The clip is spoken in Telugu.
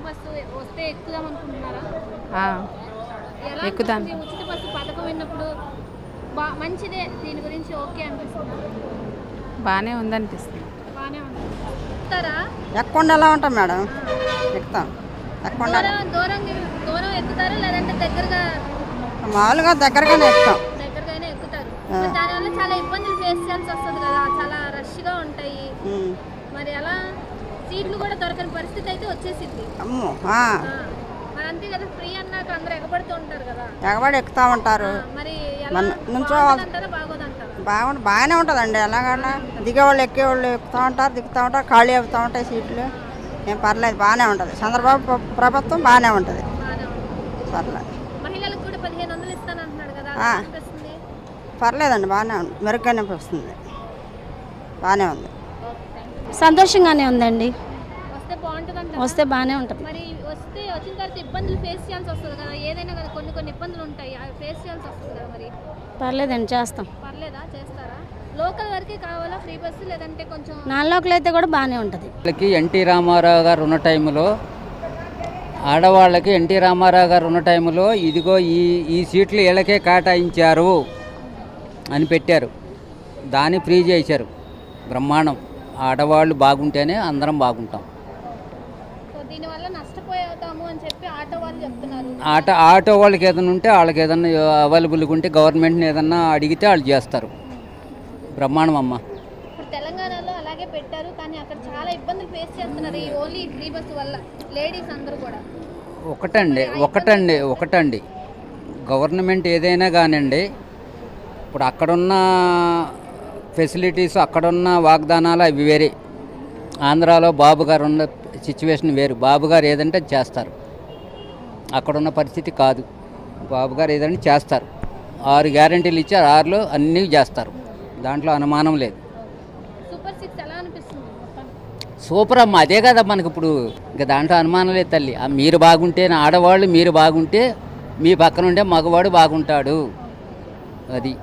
బస్సు వస్తే ఎక్కుదాం అనుకుంటున్నారా? ఎలా ఎక్కుదాం. అనిపిస్తుంది ఉచిత బస్సు పథకం విన్నప్పుడు? మంచిదే, దీని గురించి ఓకే అనిపిస్తుందా? బాగానే ఉందనిపిస్తుంది. బాగానే ఉంది. ఎక్కుతారా? ఎక్కకుండా ఎలా ఉంటాం మేడం, ఎక్కుతాం. ఎక్కకుండా దూరం ఎక్కుతారా లేదంటే దగ్గరగా? మామూలుగా దగ్గరగానే ఎక్కుతాం. దగ్గరగానే ఎక్కుతారు. మరి దానివల్ల చాలా ఇబ్బందులు ఫేస్ చేయాల్సి వస్తుంది కదా, చాలా రష్గా ఉంటాయి. మరి అలా సీట్లు కూడా దొరకని పరిస్థితి అయితే వచ్చేసింది. అమ్మో, మరి అంతే కదా, ఫ్రీ అన్నాక అందరూ ఎగబడుతూ ఉంటారు కదా, ఎగబడి ఎక్కుతా ఉంటారు. మరి నుంచోవాలంటారా బాగోదంటారా? బాగానే ఉంటుందండి. ఎలాగన్నా దిగేవాళ్ళు ఎక్కేవాళ్ళు ఎక్కుతూ ఉంటారు, దిగుతూ ఉంటారు, ఖాళీ అవుతూ ఉంటాయి సీట్లు. ఏం పర్లేదు, బాగానే ఉంటుంది. చంద్రబాబు ప్రభుత్వం బాగానే ఉంటుంది, పర్లేదు. మహిళలకు కూడా 1500 ఇస్తానంటున్నాడు కదా, అనిపిస్తుంది? పర్లేదండి, బాగానే ఉంది, మెరుగ్గానే వస్తుంది, బాగానే ఉంది. సంతోషంగానే ఉందండి. వస్తే బాగుంటుంది. వస్తే బాగానే ఉంటుంది. మరి వచ్చిన తర్వాత ఇబ్బందులు ఫేస్ చేయాల్సి వస్తుంది కదా, ఏదైనా కదా కొన్ని ఇబ్బందులు ఉంటాయి, అవి ఫేస్ చేయాల్సి వస్తుంది కదా. మరి పర్లేదండి, చేస్తాం. పర్లేదా, చేస్తారా? లోకల్ వరకే కావాలా ఫ్రీ బస్సు, లేదంటే కొంచెం నాన్ లోకల్ అయితే కూడా బాగానే ఉంటుంది. ఎన్టీ రామారావు గారు ఉన్న టైంలో ఆడవాళ్ళకి ఎన్టీ రామారావు గారు ఉన్న టైంలో ఇదిగో ఈ సీట్లు వీళ్ళకే కేటాయించారు అని పెట్టారు. దాన్ని ఫ్రీ చేశారు. బ్రహ్మాండం. ఆడవాళ్ళు బాగుంటేనే అందరం బాగుంటాం. దీనివల్ల నష్టపోతాము అని చెప్పి ఆటో వాళ్ళు చెప్తున్నారు. ఆటో వాళ్ళకి ఏదైనా ఉంటే వాళ్ళకి ఏదైనా అవైలబుల్గా ఉంటే గవర్నమెంట్ని ఏదన్నా అడిగితే వాళ్ళు చేస్తారు. బ్రహ్మాండం అమ్మ. ఇప్పుడు తెలంగాణలో అలాగే పెట్టారు, కానీ అక్కడ చాలా ఇబ్బందులు ఫేస్ చేస్తున్నారు ఈ ఓన్లీ ఫ్రీ బస్సు వల్ల, లేడీస్ అందరూ కూడా. ఒకటండి గవర్నమెంట్ ఏదైనా కానివ్వండి, ఇప్పుడు అక్కడున్న ఫెసిలిటీస్, అక్కడున్న వాగ్దానాలు అవి వేరే. ఆంధ్రాలో బాబు గారు ఉన్న సిచ్యువేషన్ వేరు. బాబు గారు ఏదంటే చేస్తారు, అక్కడున్న పరిస్థితి కాదు. బాబు గారు ఏదంటే చేస్తారు. 6 గ్యారెంటీలు ఇచ్చారు, 6లో అన్నీ చేస్తారు, దాంట్లో అనుమానం లేదు. సూపర్ 6 ఎలా అనిపిస్తుంది? సూపర్ అమ్మ, అదే కదా మనకి ఇప్పుడు. ఇంకా దాంట్లో అనుమానం లేదు తల్లి. మీరు బాగుంటే, ఆడవాళ్ళు మీరు బాగుంటే మీ పక్కన ఉండే మగవాడు బాగుంటాడు. అది